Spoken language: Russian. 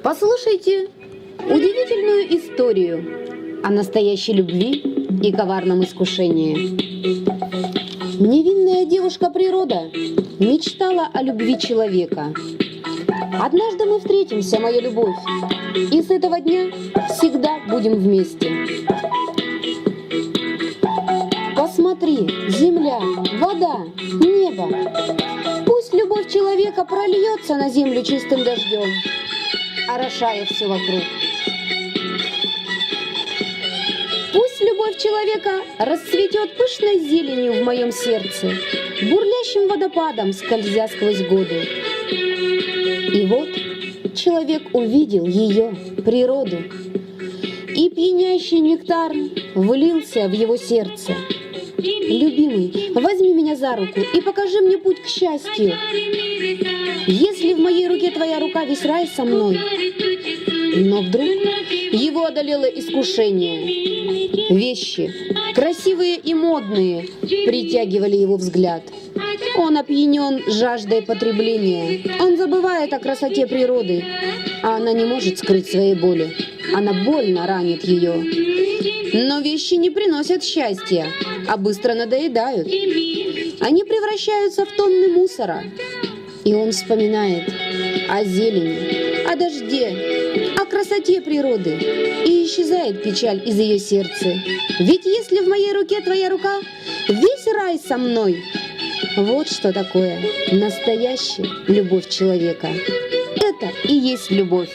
Послушайте удивительную историю о настоящей любви и коварном искушении. Невинная девушка природа мечтала о любви человека. Однажды мы встретимся, моя любовь, и с этого дня всегда будем вместе. Посмотри, земля, вода, небо. Пусть любовь человека прольется на землю чистым дождем, орошая все вокруг. Пусть любовь человека расцветет пышной зеленью в моем сердце, бурлящим водопадом скользя сквозь годы. И вот человек увидел ее, природу, и пьянящий нектар влился в его сердце. Любимый, возьми меня за руку и покажи мне путь к счастью. Если в моей руке твоя рука, весь рай со мной. Но вдруг его одолело искушение. Вещи, красивые и модные, притягивали его взгляд. Он опьянен жаждой потребления. Он забывает о красоте природы, а она не может скрыть своей боли. Она больно ранит ее. Но вещи не приносят счастья, а быстро надоедают. Они превращаются в тонны мусора. И он вспоминает о зелени, о дожде, о красоте природы. И исчезает печаль из ее сердца. Ведь если в моей руке твоя рука, весь рай со мной. Вот что такое настоящая любовь человека. Это и есть любовь.